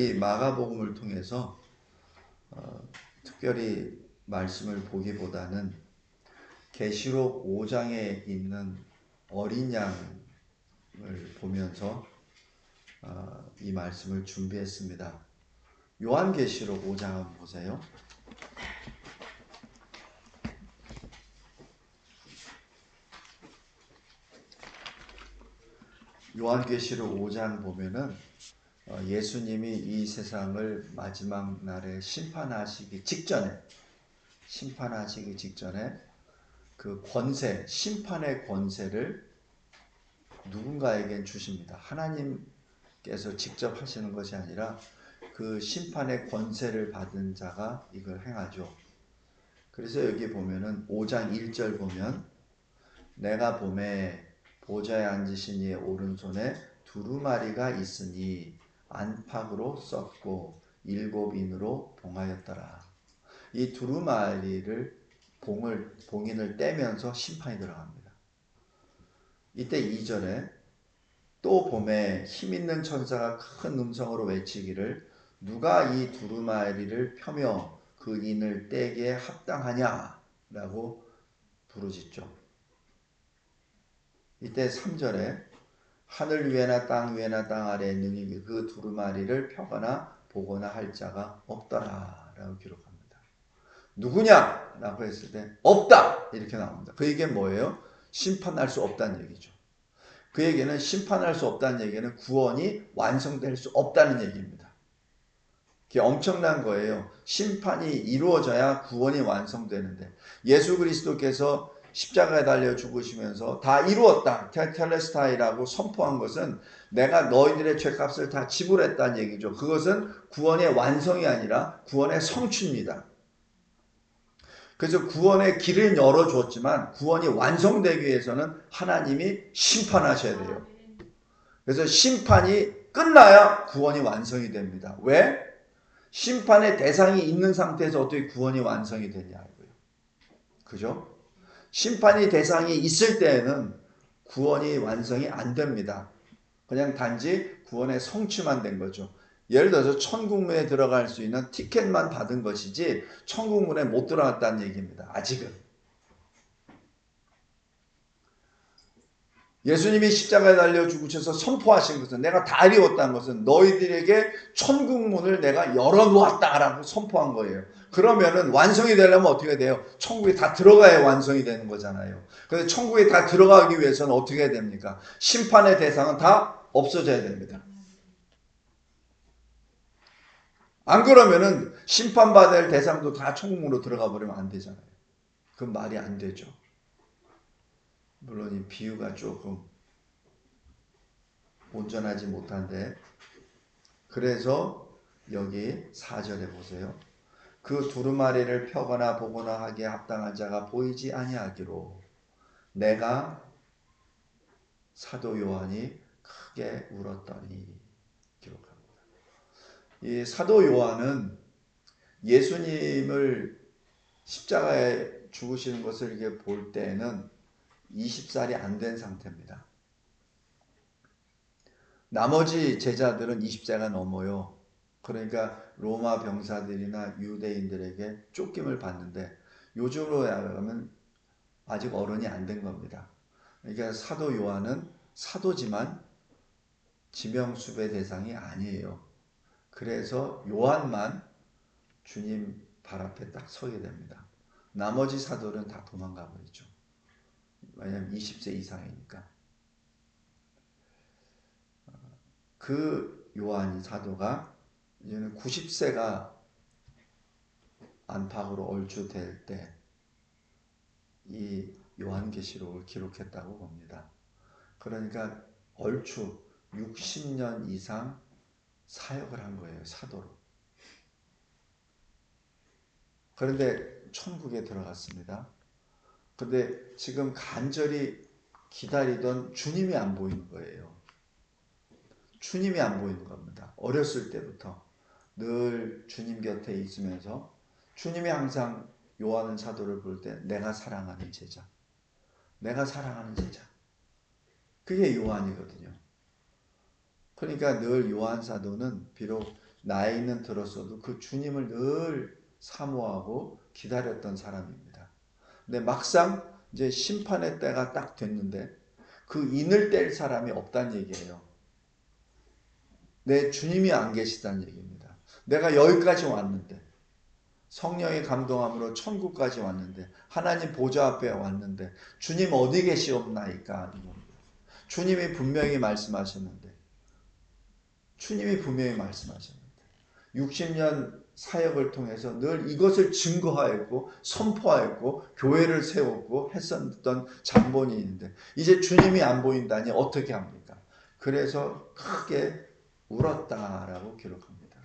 이 마가복음을 통해서 특별히 말씀을 보기보다는 계시록 5장에 있는 어린 양을 보면서 이 말씀을 준비했습니다. 요한계시록 5장 한번 보세요. 요한계시록 5장 보면은 예수님이 이 세상을 마지막 날에 심판하시기 직전에 그 권세, 심판의 권세를 누군가에겐 주십니다. 하나님께서 직접 하시는 것이 아니라 그 심판의 권세를 받은 자가 이걸 행하죠. 그래서 여기 보면은 5장 1절 보면 내가 보매 보좌에 앉으신 이의 오른손에 두루마리가 있으니 안팎으로 썼고 7인으로 봉하였더라. 이 두루마리를 봉인을 떼면서 심판이 들어갑니다. 이때 2절에 또 봄에 힘있는 천사가 큰 음성으로 외치기를 누가 이 두루마리를 펴며 그 인을 떼기에 합당하냐 라고 부르짖죠. 이때 3절에 하늘 위에나 땅 위에나 땅 아래에 능히 그 두루마리를 펴거나 보거나 할 자가 없더라 라고 기록합니다. 누구냐? 라고 했을 때 없다 이렇게 나옵니다. 그 얘기는 뭐예요? 심판할 수 없다는 얘기죠. 그 얘기는 심판할 수 없다는 얘기는 구원이 완성될 수 없다는 얘기입니다. 그게 엄청난 거예요. 심판이 이루어져야 구원이 완성되는데 예수 그리스도께서 십자가에 달려 죽으시면서 다 이루었다. 텔레스타이라고 선포한 것은 내가 너희들의 죄값을 다 지불했다는 얘기죠. 그것은 구원의 완성이 아니라 구원의 성취입니다. 그래서 구원의 길을 열어주었지만 구원이 완성되기 위해서는 하나님이 심판하셔야 돼요. 그래서 심판이 끝나야 구원이 완성이 됩니다. 왜? 심판의 대상이 있는 상태에서 어떻게 구원이 완성이 되냐고요. 그죠? 심판의 대상이 있을 때에는 구원이 완성이 안 됩니다. 그냥 단지 구원의 성취만 된 거죠. 예를 들어서 천국문에 들어갈 수 있는 티켓만 받은 것이지 천국문에 못 들어갔다는 얘기입니다. 아직은. 예수님이 십자가에 달려 죽으셔서 선포하신 것은 내가 다 이루었다는 것은 너희들에게 천국문을 내가 열어놓았다라고 선포한 거예요. 그러면은 완성이 되려면 어떻게 돼요? 천국에 다 들어가야 완성이 되는 거잖아요. 그래서 천국에 다 들어가기 위해서는 어떻게 해야 됩니까? 심판의 대상은 다 없어져야 됩니다. 안 그러면은 심판받을 대상도 다 천국으로 들어가 버리면 안 되잖아요. 그건 말이 안 되죠. 물론 이 비유가 조금 온전하지 못한데 그래서 여기 4절에 보세요. 그 두루마리를 펴거나 보거나 하기에 합당한 자가 보이지 아니하기로 내가 사도 요한이 크게 울었더니 기록합니다. 이 사도 요한은 예수님을 십자가에 죽으시는 것을 이렇게 볼 때는 20살이 안 된 상태입니다. 나머지 제자들은 20세가 넘어요. 그러니까 로마 병사들이나 유대인들에게 쫓김을 받는데 요즘으로 하면 아직 어른이 안 된 겁니다. 그러니까 사도 요한은 사도지만 지명수배 대상이 아니에요. 그래서 요한만 주님 발 앞에 딱 서게 됩니다. 나머지 사도는 다 도망가 버리죠. 왜냐하면 20세 이상이니까. 그 요한 사도가 이제는 90세가 안팎으로 얼추될 때 이 요한계시록을 기록했다고 봅니다. 그러니까 얼추 60년 이상 사역을 한 거예요. 사도로. 그런데 천국에 들어갔습니다. 그런데 지금 간절히 기다리던 주님이 안 보이는 거예요. 주님이 안 보이는 겁니다. 어렸을 때부터 늘 주님 곁에 있으면서 주님이 항상 요한 사도를 볼 때 내가 사랑하는 제자, 내가 사랑하는 제자. 그게 요한이거든요. 그러니까 늘 요한 사도는 비록 나이는 들었어도 그 주님을 늘 사모하고 기다렸던 사람입니다. 근데 막상 이제 심판의 때가 딱 됐는데 그 인을 뗄 사람이 없다는 얘기예요. 내 주님이 안 계시다는 얘기입니다. 내가 여기까지 왔는데 성령의 감동함으로 천국까지 왔는데 하나님 보좌 앞에 왔는데 주님 어디 계시옵나이까? 주님이 분명히 말씀하셨는데 60년 사역을 통해서 늘 이것을 증거하였고 선포하였고 교회를 세우고 했었던 장본이 있는데 이제 주님이 안 보인다니 어떻게 합니까? 그래서 크게 울었다라고 기록합니다.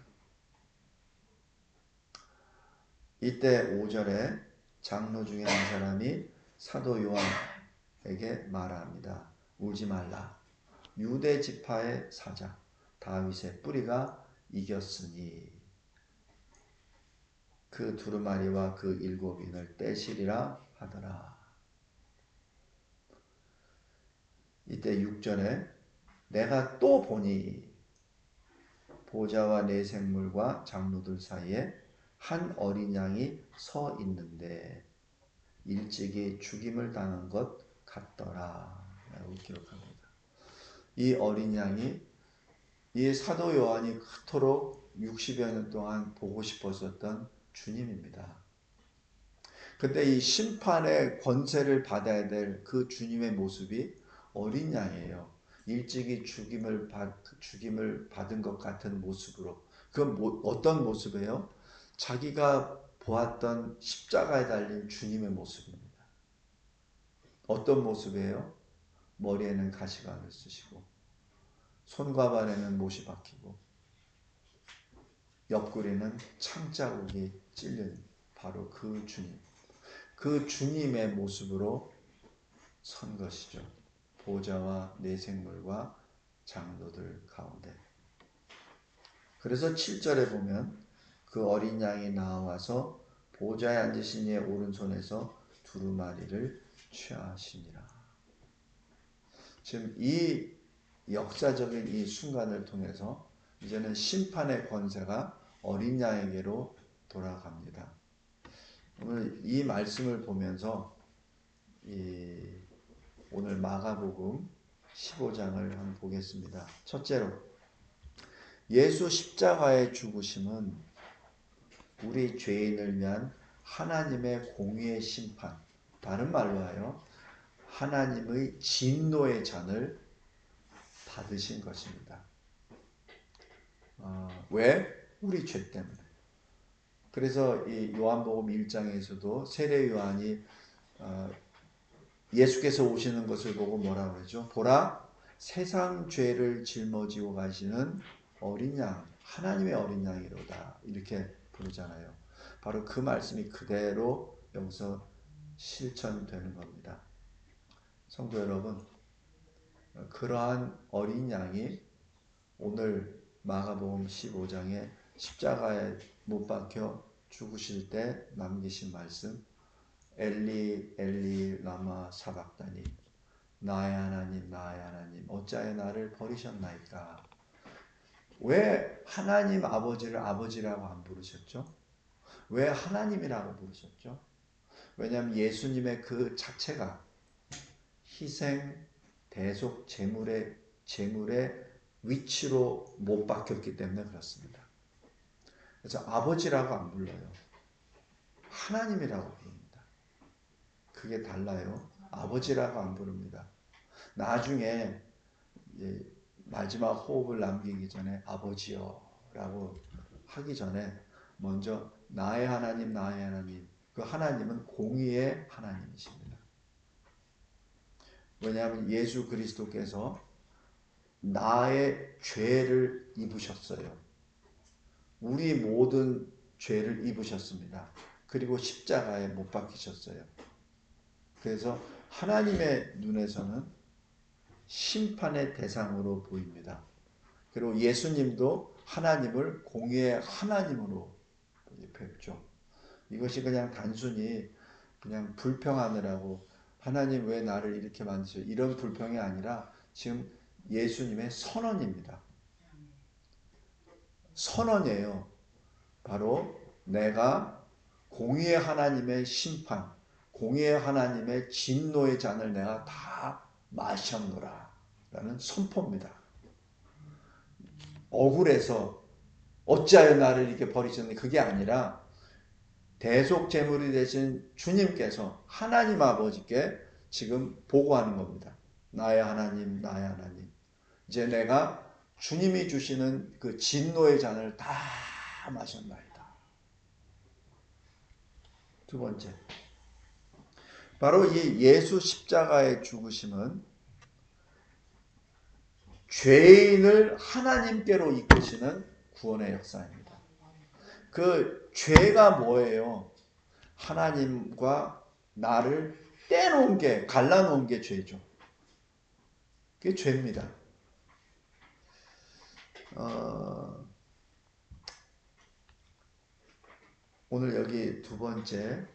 이때 5절에 장로 중에 한 사람이 사도 요한에게 말합니다. 울지 말라. 유대 지파의 사자 다윗의 뿌리가 이겼으니 그 두루마리와 그 7인을 떼시리라 하더라. 이때 6절에 내가 또 보니 보좌와 네 생물과 장로들 사이에 한 어린 양이 서 있는데 일찍이 죽임을 당한 것 같더라 라고 기록합니다. 이 어린 양이 이 사도 요한이 그토록 60여 년 동안 보고 싶었었던 주님입니다. 근데 이 심판의 권세를 받아야 될 그 주님의 모습이 어린 양이에요. 일찍이 죽임을 받은 것 같은 모습으로. 그건 어떤 모습이에요? 자기가 보았던 십자가에 달린 주님의 모습입니다. 어떤 모습이에요? 머리에는 가시관을 쓰시고 손과 발에는 못이 박히고 옆구리는 창자국이 찔린 바로 그 주님. 그 주님의 모습으로 선 것이죠. 보좌와 네 생물과 장로들 가운데. 그래서 7절에 보면 그 어린 양이 나와서 보좌에 앉으신 이의 오른손에서 두루마리를 취하시니라. 지금 이 역사적인 이 순간을 통해서 이제는 심판의 권세가 어린 양에게로 돌아갑니다. 오늘 이 말씀을 보면서 오늘 마가복음 15장을 한번 보겠습니다. 첫째로 예수 십자가의 죽으심은 우리 죄인을 위한 하나님의 공의의 심판, 다른 말로 하여 하나님의 진노의 잔을 받으신 것입니다. 왜? 우리 죄 때문에. 그래서 이 요한복음 1장에서도 세례 요한이 예수께서 오시는 것을 보고 뭐라 그러죠? 보라, 세상 죄를 짊어지고 가시는 어린 양, 하나님의 어린 양이로다. 이렇게 부르잖아요. 바로 그 말씀이 그대로 여기서 실천되는 겁니다. 성도 여러분, 그러한 어린 양이 오늘 마가복음 15장에 십자가에 못 박혀 죽으실 때 남기신 말씀, 엘리 엘리 라마 사박다니, 나의 하나님 나의 하나님 어찌하여 나를 버리셨나이까. 왜 하나님 아버지를 아버지라고 안 부르셨죠? 왜 하나님이라고 부르셨죠? 왜냐하면 예수님의 그 자체가 희생 대속 제물의 위치로 못 박혔기 때문에 그렇습니다. 그래서 아버지라고 안 불러요. 하나님이라고 부릅니다. 그게 달라요. 아버지라고 안 부릅니다. 나중에 마지막 호흡을 남기기 전에 아버지요 라고 하기 전에 먼저 나의 하나님 나의 하나님, 그 하나님은 공의의 하나님이십니다. 왜냐하면 예수 그리스도께서 나의 죄를 입으셨어요. 우리 모든 죄를 입으셨습니다. 그리고 십자가에 못 박히셨어요. 그래서 하나님의 눈에서는 심판의 대상으로 보입니다. 그리고 예수님도 하나님을 공의의 하나님으로 뵙죠. 이것이 그냥 단순히 그냥 불평하느라고 하나님 왜 나를 이렇게 만드셔 이런 불평이 아니라 지금 예수님의 선언입니다. 선언이에요. 바로 내가 공의의 하나님의 심판, 공의의 하나님의 진노의 잔을 내가 다 마셨노라 라는 선포입니다. 억울해서 어찌하여 나를 이렇게 버리셨니? 그게 아니라 대속제물이 되신 주님께서 하나님 아버지께 지금 보고하는 겁니다. 나의 하나님, 나의 하나님. 이제 내가 주님이 주시는 그 진노의 잔을 다 마셨나이다. 두 번째, 바로 이 예수 십자가의 죽으심은 죄인을 하나님께로 이끄시는 구원의 역사입니다. 그 죄가 뭐예요? 하나님과 나를 떼놓은 게, 갈라놓은 게 죄죠. 그게 죄입니다. 오늘 여기 두 번째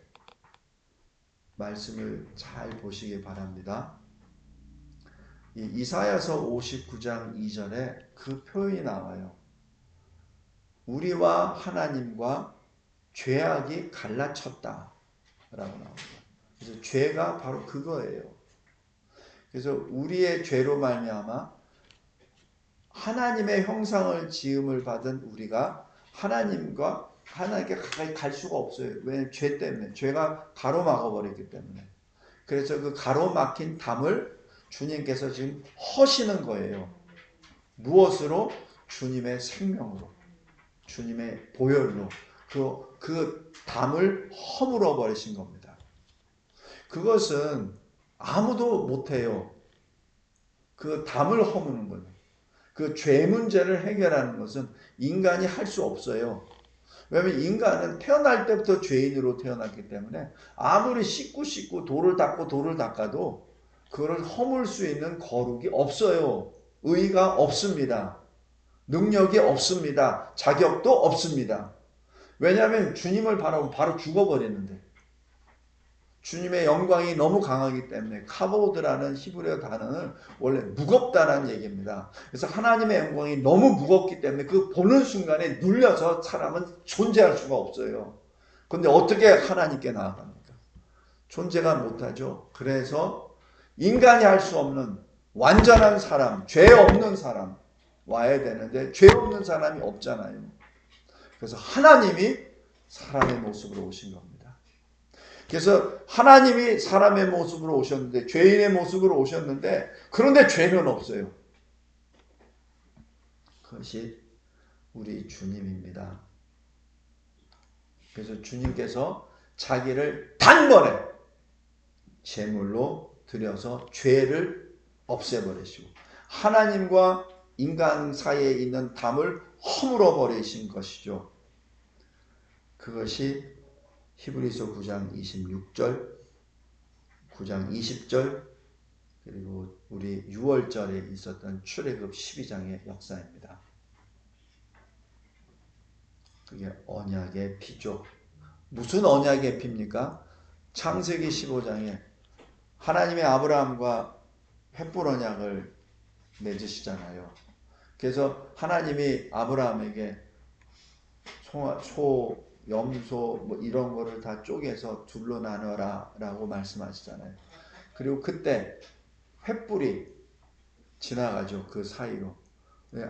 말씀을 잘 보시기 바랍니다. 이 이사야서 59장 2절에 그 표현이 나와요. 우리와 하나님과 죄악이 갈라쳤다 라고 나옵니다. 그래서 죄가 바로 그거예요. 그래서 우리의 죄로 말미암아 하나님의 형상을 지음을 받은 우리가 하나님께 가까이 갈 수가 없어요. 왜냐하면 죄 때문에, 죄가 가로막아 버렸기 때문에. 그래서 그 가로막힌 담을 주님께서 지금 허시는 거예요. 무엇으로? 주님의 생명으로, 주님의 보혈로 그 담을 허물어 버리신 겁니다. 그것은 아무도 못해요. 그 담을 허무는 거예요. 그 죄 문제를 해결하는 것은 인간이 할 수 없어요. 왜냐하면 인간은 태어날 때부터 죄인으로 태어났기 때문에 아무리 씻고 돌을 닦아도 그걸 허물 수 있는 거룩이 없어요. 의가 없습니다. 능력이 없습니다. 자격도 없습니다. 왜냐하면 주님을 바라보면 바로 죽어버리는데, 주님의 영광이 너무 강하기 때문에. 카보드라는 히브리어 단어는 원래 무겁다는 얘기입니다. 그래서 하나님의 영광이 너무 무겁기 때문에 그 보는 순간에 눌려서 사람은 존재할 수가 없어요. 그런데 어떻게 하나님께 나아갑니까? 존재가 못하죠. 그래서 인간이 할 수 없는 완전한 사람, 죄 없는 사람 와야 되는데 죄 없는 사람이 없잖아요. 그래서 하나님이 사람의 모습으로 오신 겁니다. 그래서 하나님이 사람의 모습으로 오셨는데, 죄인의 모습으로 오셨는데, 그런데 죄는 없어요. 그것이 우리 주님입니다. 그래서 주님께서 자기를 단번에 제물로 드려서 죄를 없애버리시고 하나님과 인간 사이에 있는 담을 허물어 버리신 것이죠. 그것이 히브리서 9장 26절, 9장 20절, 그리고 우리 6월절에 있었던 출애굽 12장의 역사입니다. 그게 언약의 피죠. 무슨 언약의 피입니까? 창세기 15장에 하나님의 아브라함과 횃불 언약을 맺으시잖아요. 그래서 하나님이 아브라함에게 소, 염소 뭐 이런 거를 다 쪼개서 둘로 나눠라 라고 말씀하시잖아요. 그리고 그때 횃불이 지나가죠. 그 사이로.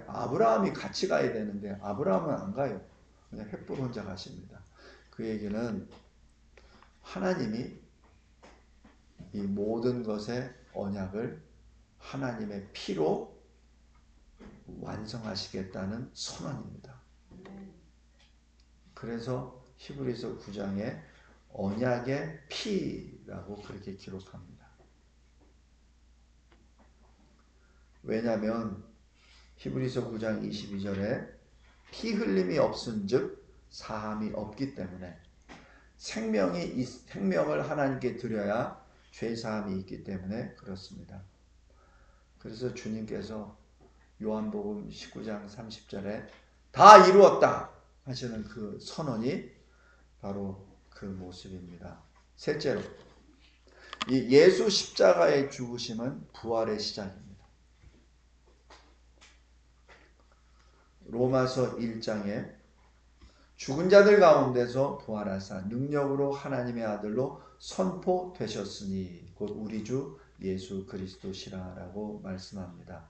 아브라함이 같이 가야 되는데 아브라함은 안 가요. 그냥 횃불 혼자 가십니다. 그 얘기는 하나님이 이 모든 것의 언약을 하나님의 피로 완성하시겠다는 선언입니다. 그래서 히브리서 9장에 언약의 피라고 그렇게 기록합니다. 왜냐하면 히브리서 9장 22절에 피 흘림이 없은즉 사함이 없기 때문에, 생명을 하나님께 드려야 죄 사함이 있기 때문에 그렇습니다. 그래서 주님께서 요한복음 19장 30절에 다 이루었다 하시는 그 선언이 바로 그 모습입니다. 셋째로, 이 예수 십자가의 죽으심은 부활의 시작입니다. 로마서 1장에 죽은 자들 가운데서 부활하사 능력으로 하나님의 아들로 선포되셨으니 곧 우리 주 예수 그리스도시라라고 말씀합니다.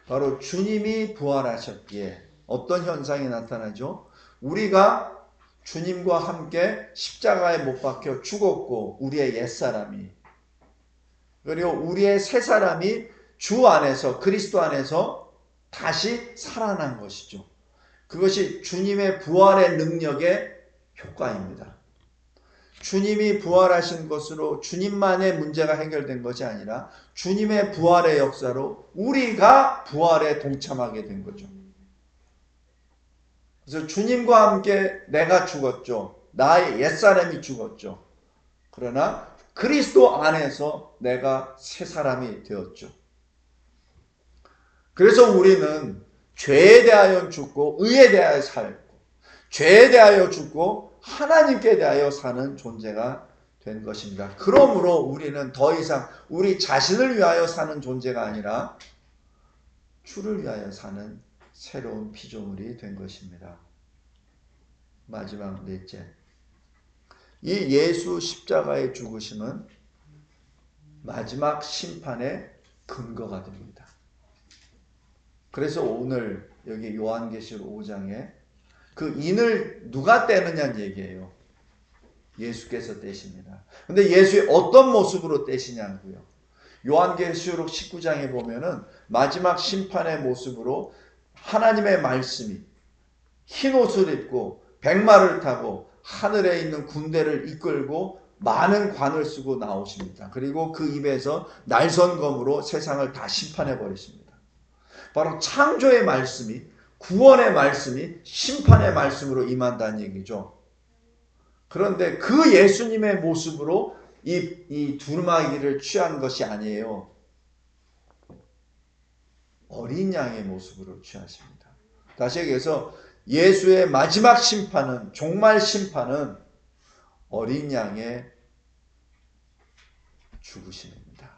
바로 주님이 부활하셨기에 어떤 현상이 나타나죠? 우리가 주님과 함께 십자가에 못 박혀 죽었고 우리의 옛사람이 그리고 우리의 새 사람이 주 안에서 그리스도 안에서 다시 살아난 것이죠. 그것이 주님의 부활의 능력의 효과입니다. 주님이 부활하신 것으로 주님만의 문제가 해결된 것이 아니라 주님의 부활의 역사로 우리가 부활에 동참하게 된 거죠. 그래서 주님과 함께 내가 죽었죠. 나의 옛사람이 죽었죠. 그러나 그리스도 안에서 내가 새 사람이 되었죠. 그래서 우리는 죄에 대하여 죽고 의에 대하여 살고 죄에 대하여 죽고 하나님께 대하여 사는 존재가 된 것입니다. 그러므로 우리는 더 이상 우리 자신을 위하여 사는 존재가 아니라 주를 위하여 사는 새로운 피조물이 된 것입니다. 마지막 넷째, 이 예수 십자가의 죽으심은 마지막 심판의 근거가 됩니다. 그래서 오늘 여기 요한계시록 5장에 그 인을 누가 떼느냐는 얘기예요. 예수께서 떼십니다. 근데 예수의 어떤 모습으로 떼시냐고요. 요한계시록 19장에 보면은 마지막 심판의 모습으로 하나님의 말씀이 흰 옷을 입고 백마를 타고 하늘에 있는 군대를 이끌고 많은 관을 쓰고 나오십니다. 그리고 그 입에서 날선검으로 세상을 다 심판해 버리십니다. 바로 창조의 말씀이 구원의 말씀이 심판의 말씀으로 임한다는 얘기죠. 그런데 그 예수님의 모습으로 이 두루마기를 취한 것이 아니에요. 어린 양의 모습으로 취하십니다. 다시 얘기해서 예수의 마지막 심판은 종말 심판은 어린 양의 죽으심입니다.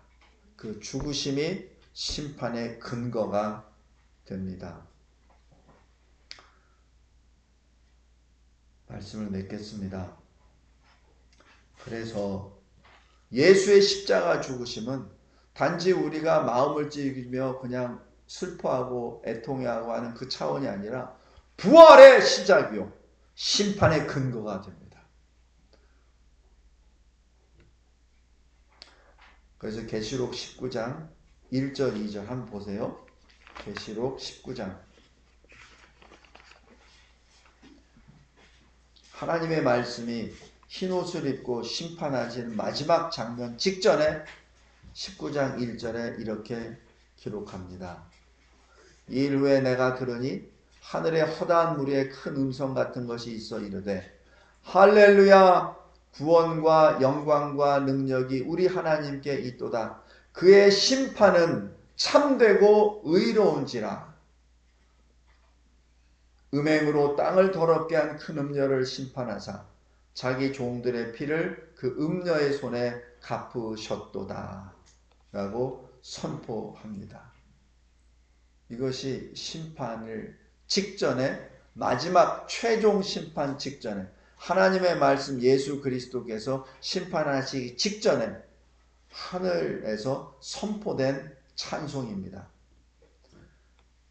그 죽으심이 심판의 근거가 됩니다. 말씀을 맺겠습니다. 그래서 예수의 십자가 죽으심은 단지 우리가 마음을 찢으며 그냥 슬퍼하고 애통해하고 하는 그 차원이 아니라 부활의 시작이요 심판의 근거가 됩니다. 그래서 계시록 19장 1절 2절 한번 보세요. 계시록 19장 하나님의 말씀이 흰옷을 입고 심판하시는 마지막 장면 직전에 19장 1절에 이렇게 기록합니다. 이 일 후에 내가 들으니 하늘의 허다한 무리에 큰 음성 같은 것이 있어 이르되 할렐루야 구원과 영광과 능력이 우리 하나님께 있도다. 그의 심판은 참되고 의로운지라. 음행으로 땅을 더럽게 한 큰 음녀를 심판하사 자기 종들의 피를 그 음녀의 손에 갚으셨도다 라고 선포합니다. 이것이 심판을 직전에 마지막 최종 심판 직전에 하나님의 말씀 예수 그리스도께서 심판하시기 직전에 하늘에서 선포된 찬송입니다.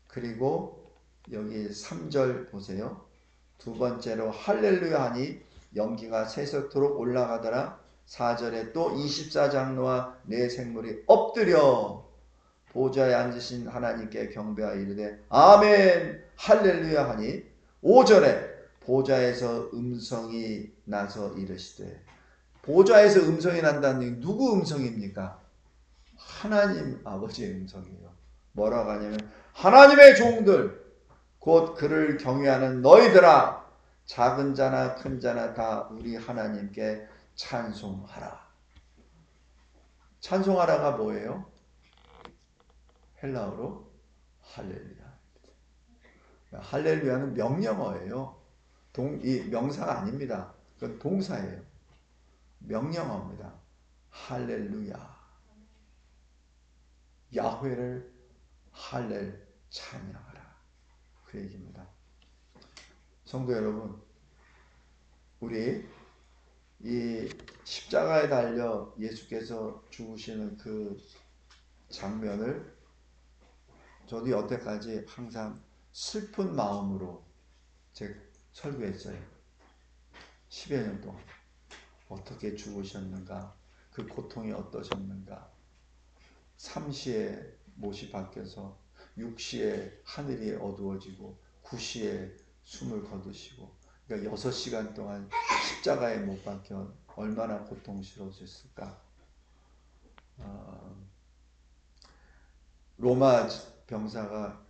그리고 여기 3절 보세요. 두 번째로 할렐루야 하니 연기가 새석토록 올라가더라. 4절에 또 24장로와 네 생물이 엎드려 보좌에 앉으신 하나님께 경배하여 이르되 아멘 할렐루야 하니 5절에 보좌에서 음성이 나서 이르시되 보좌에서 음성이 난다는 얘기 누구 음성입니까? 하나님 아버지의 음성이에요. 뭐라고 하냐면 하나님의 종들 곧 그를 경외하는 너희들아 작은 자나 큰 자나 다 우리 하나님께 찬송하라. 찬송하라가 뭐예요? 헬라어로 할렐루야. 할렐루야는 명령어예요. 이 명사가 아닙니다. 그건 동사예요. 명령어입니다. 할렐루야. 야훼를 할렐 찬양하라. 그 얘기입니다. 성도 여러분, 우리 이 십자가에 달려 예수께서 죽으시는 그 장면을 저도 여태까지 항상 슬픈 마음으로 제가 설교했어요. 10여 년 동안. 어떻게 죽으셨는가, 그 고통이 어떠셨는가, 3시에 못이 바뀌어서 6시에 하늘이 어두워지고 9시에 숨을 거두시고, 그러니까 6시간 동안 십자가에 못 박혀 얼마나 고통스러웠을까. 로마 병사가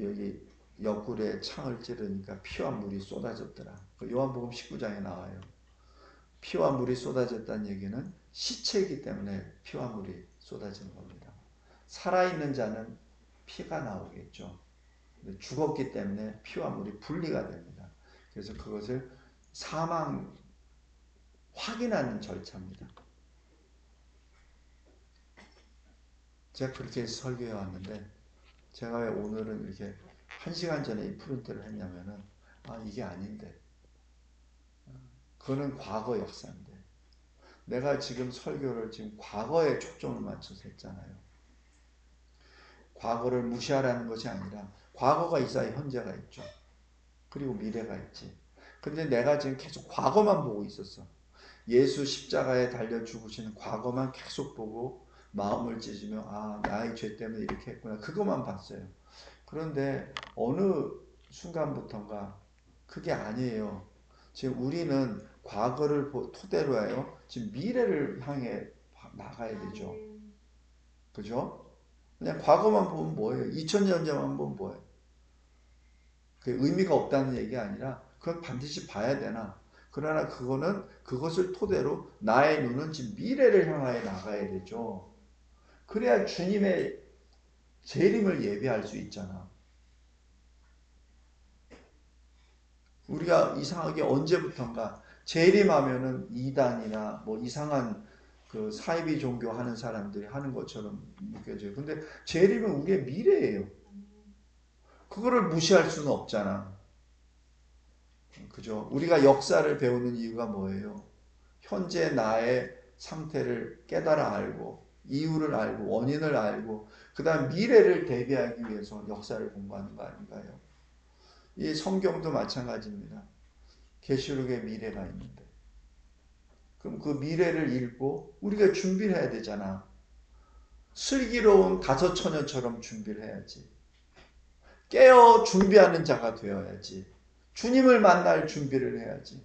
여기 옆구리에 창을 찌르니까 피와 물이 쏟아졌더라. 요한복음 19장에 나와요. 피와 물이 쏟아졌다는 얘기는 시체이기 때문에 피와 물이 쏟아진 겁니다. 살아있는 자는 피가 나오겠죠. 죽었기 때문에 피와 물이 분리가 됩니다. 그래서 그것을 사망 확인하는 절차입니다. 제가 그렇게 설교해 왔는데, 제가 왜 오늘은 이렇게 1시간 전에 이 프린트를 했냐면은, 이게 아닌데. 그거는 과거 역사인데. 내가 지금 설교를 지금 과거에 초점을 맞춰서 했잖아요. 과거를 무시하라는 것이 아니라, 과거가 있어야 현재가 있죠. 그리고 미래가 있지. 근데 내가 지금 계속 과거만 보고 있었어. 예수 십자가에 달려 죽으시는 과거만 계속 보고 마음을 찢으며 나의 죄 때문에 이렇게 했구나. 그것만 봤어요. 그런데 어느 순간부터인가 그게 아니에요. 지금 우리는 과거를 토대로 해요. 지금 미래를 향해 나가야 되죠. 그죠? 그냥 과거만 보면 뭐예요? 2000년 전만 보면 뭐예요? 그 의미가 없다는 얘기 아니라 그건 반드시 봐야 되나. 그러나 그것을 토대로 나의 눈은 지금 미래를 향하여 나가야 되죠. 그래야 주님의 재림을 예비할 수 있잖아. 우리가 이상하게 언제부턴가 재림하면은 이단이나 뭐 이상한 그 사이비 종교 하는 사람들이 하는 것처럼 느껴져요. 근데 재림은 우리의 미래예요. 그거를 무시할 수는 없잖아. 그죠? 우리가 역사를 배우는 이유가 뭐예요? 현재 나의 상태를 깨달아 알고, 이유를 알고, 원인을 알고, 그 다음 미래를 대비하기 위해서 역사를 공부하는 거 아닌가요? 이 성경도 마찬가지입니다. 계시록에 미래가 있는데, 그럼 그 미래를 읽고 우리가 준비를 해야 되잖아. 슬기로운 다섯 처녀처럼 준비를 해야지. 깨어 준비하는 자가 되어야지. 주님을 만날 준비를 해야지.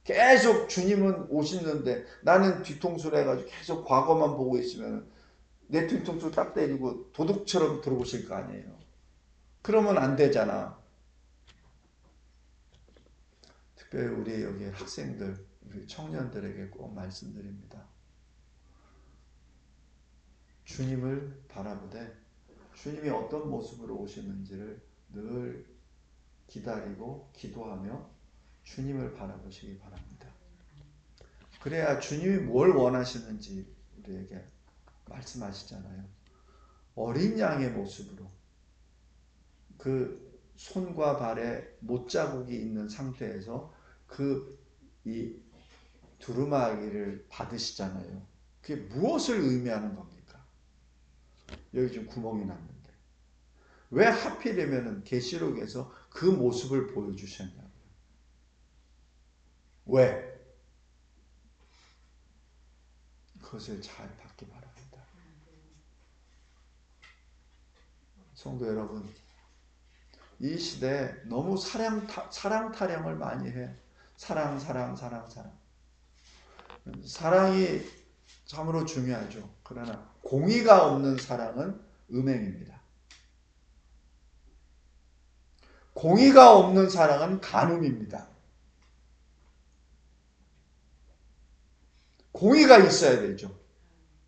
계속 주님은 오시는데 나는 뒤통수를 해가지고 계속 과거만 보고 있으면 내 뒤통수 딱 때리고 도둑처럼 들어오실 거 아니에요. 그러면 안 되잖아. 특별히 우리 여기 학생들, 우리 청년들에게 꼭 말씀드립니다. 주님을 바라보되 주님이 어떤 모습으로 오시는지를 늘 기다리고 기도하며 주님을 바라보시기 바랍니다. 그래야 주님이 뭘 원하시는지 우리에게 말씀하시잖아요. 어린 양의 모습으로 그 손과 발에 못자국이 있는 상태에서 이 두루마기를 받으시잖아요. 그게 무엇을 의미하는 겁니까? 여기 지금 구멍이 났는데 왜 하필이면 계시록에서 그 모습을 보여주셨냐고요. 왜? 그것을 잘 받기 바랍니다. 성도 여러분, 이 시대에 너무 사랑 타령을 많이 해. 사랑. 사랑이 참으로 중요하죠. 그러나 공의가 없는 사랑은 음행입니다. 공의가 없는 사랑은 간음입니다. 공의가 있어야 되죠.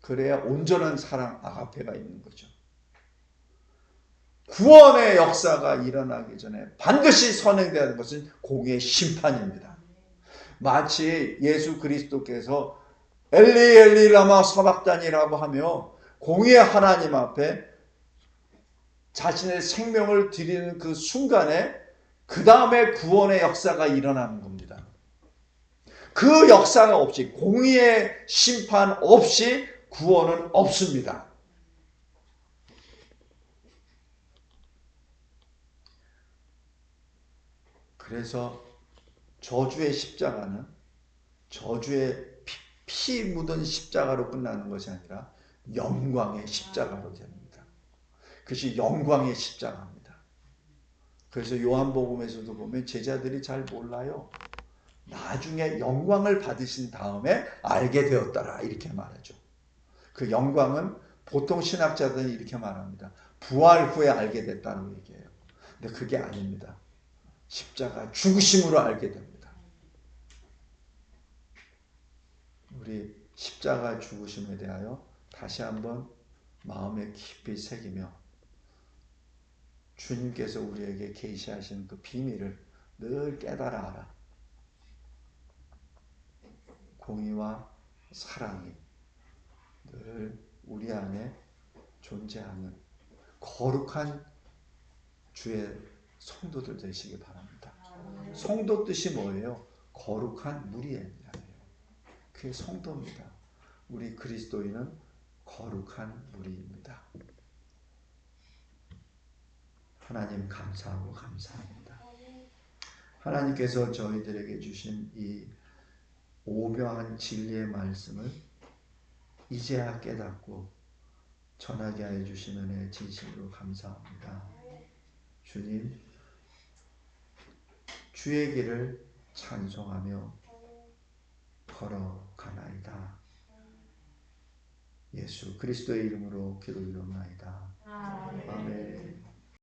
그래야 온전한 사랑 아가페가 있는 거죠. 구원의 역사가 일어나기 전에 반드시 선행되어야 하는 것은 공의의 심판입니다. 마치 예수 그리스도께서 엘리 라마 사박단이라고 하며 공의의 하나님 앞에 자신의 생명을 드리는 그 순간에 그 다음에 구원의 역사가 일어나는 겁니다. 그 역사가 없이, 공의의 심판 없이 구원은 없습니다. 그래서 저주의 십자가는 저주의 피 묻은 십자가로 끝나는 것이 아니라 영광의 십자가로 됩니다. 그것이 영광의 십자가입니다. 그래서 요한복음에서도 보면 제자들이 잘 몰라요. 나중에 영광을 받으신 다음에 알게 되었더라 이렇게 말하죠. 그 영광은 보통 신학자들은 이렇게 말합니다. 부활 후에 알게 됐다는 얘기예요. 근데 그게 아닙니다. 십자가 죽으심으로 알게 됩니다. 우리 십자가 죽으심에 대하여 다시 한번 마음에 깊이 새기며 주님께서 우리에게 계시하시는 그 비밀을 늘 깨달아라. 공의와 사랑이 늘 우리 안에 존재하는 거룩한 주의 성도들 되시기 바랍니다. 성도 뜻이 뭐예요? 거룩한 무리예요. 그게 성도입니다. 우리 그리스도인은 거룩한 무리입니다. 하나님 감사하고 감사합니다. 하나님께서 저희들에게 주신 이 오묘한 진리의 말씀을 이제야 깨닫고 전하게 하여 주신 은혜 진심으로 감사합니다. 주님, 주의 길을 찬송하며 걸어가나이다. 예수 그리스도의 이름으로 기도 올려옵나이다. 아멘.